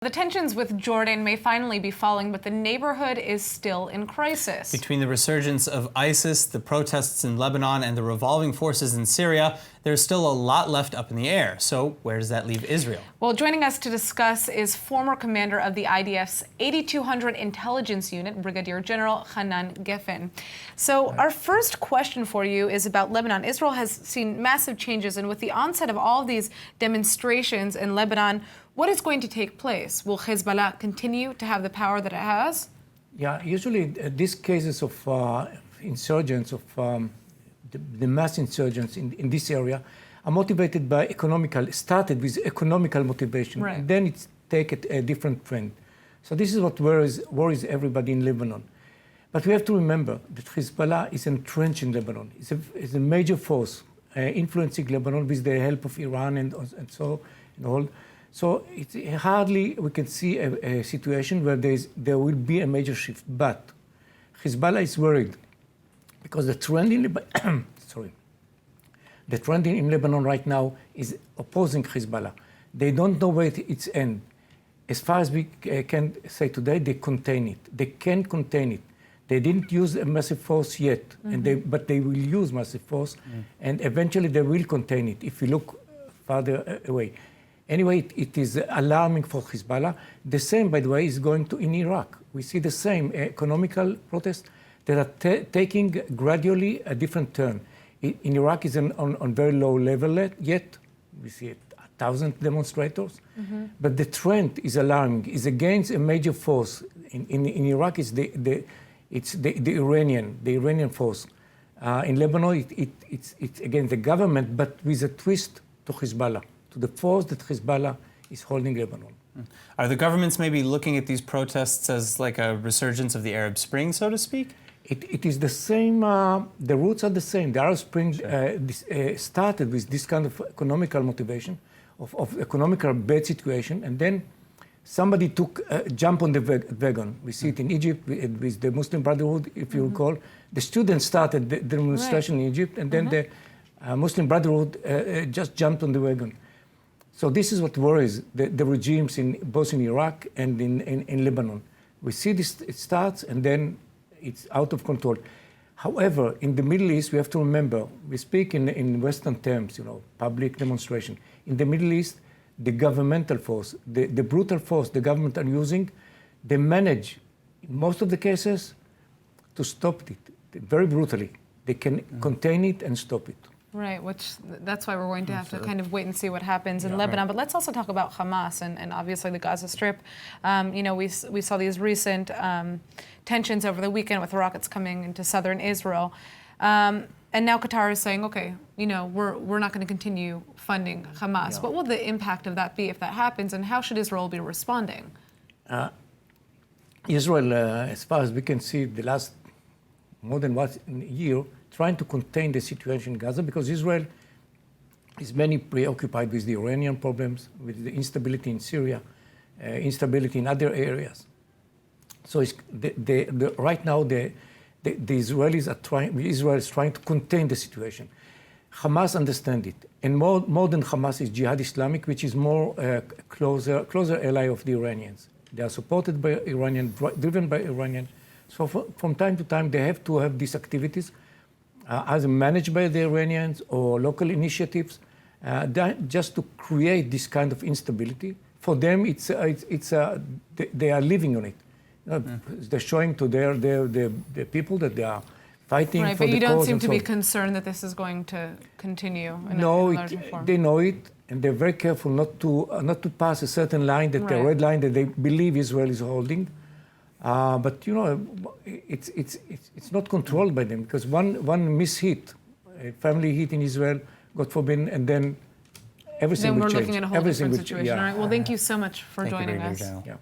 The tensions with Jordan may finally be falling, but the neighborhood is still in crisis. Between the resurgence of ISIS, the protests in Lebanon, and the revolving forces in Syria, there's still a lot left up in the air. So where does that leave Israel? Well, joining us to discuss is former commander of the IDF's 8200 Intelligence Unit, Brigadier General Hanan Gefen. So our first question for you is about Lebanon. Israel has seen massive changes, and with the onset of all these demonstrations in Lebanon, what is going to take place? Will Hezbollah continue to have the power that it has? Yeah, usually these cases of insurgents, of the mass insurgents in this area are motivated by started with economical motivation, right. And then it's taken a different trend. So this is what worries everybody in Lebanon. But we have to remember that Hezbollah is entrenched in Lebanon. It's a major force influencing Lebanon with the help of Iran and so and all. So it's hardly we can see a situation where there will be a major shift. But Hezbollah is worried because the trend in Lebanon right now is opposing Hezbollah. They don't know where it's end. As far as we can say today, they contain it. They can contain it. They didn't use a massive force yet, but they will use massive force, and eventually they will contain it if you look farther away. Anyway, it is alarming for Hezbollah. The same, by the way, is going to in Iraq. We see the same economical protests that are taking gradually a different turn. In Iraq, it's on very low level yet. We see 1,000 demonstrators. But the trend is alarming. It's against a major force. In Iraq, it's the Iranian force. In Lebanon, it's against the government, but with a twist to Hezbollah, to the force that Hezbollah is holding Lebanon. Are the governments maybe looking at these protests as like a resurgence of the Arab Spring, so to speak? It is the same, the roots are the same. The Arab Spring started with this kind of economical motivation, of economical bad situation, and then somebody jumped on the wagon. We see it in Egypt with the Muslim Brotherhood, if you recall. The students started the demonstration in Egypt, and then the Muslim Brotherhood just jumped on the wagon. So this is what worries the regimes both in Iraq and in Lebanon. We see this, it starts and then it's out of control. However, in the Middle East, we have to remember, we speak in Western terms, public demonstration. In the Middle East, the governmental force, the brutal force the government are using, they manage, in most of the cases, to stop it very brutally. They can contain it and stop it. Right, that's why we're going to have to kind of wait and see what happens in Lebanon. But let's also talk about Hamas and obviously the Gaza Strip. We saw these recent tensions over the weekend with rockets coming into southern Israel. And now Qatar is saying, okay, we're not going to continue funding Hamas. Yeah. What will the impact of that be if that happens, and how should Israel be responding? Israel, as far as we can see, the last more than 1 year, trying to contain the situation in Gaza, because Israel is mainly preoccupied with the Iranian problems, with the instability in Syria, instability in other areas. So right now the Israelis are Israel is trying to contain the situation. Hamas understand it, and more than Hamas is Jihad Islamic, which is more closer ally of the Iranians. They are supported by Iranian, driven by Iranian. So from time to time they have to have these activities, either managed by the Iranians or local initiatives, just to create this kind of instability. For them, they are living on it. They're showing to the people that they are fighting for the cause. Right, but you don't seem to be concerned that this is going to continue in a larger form. They know it, and they're very careful not to pass a certain line, the red line that they believe Israel is holding. But it's not controlled by them, because one mishit, a family hit in Israel, God forbid, and then everything will change. Then we're looking at a whole different situation. All right. Well, thank you so much for joining us. Yeah.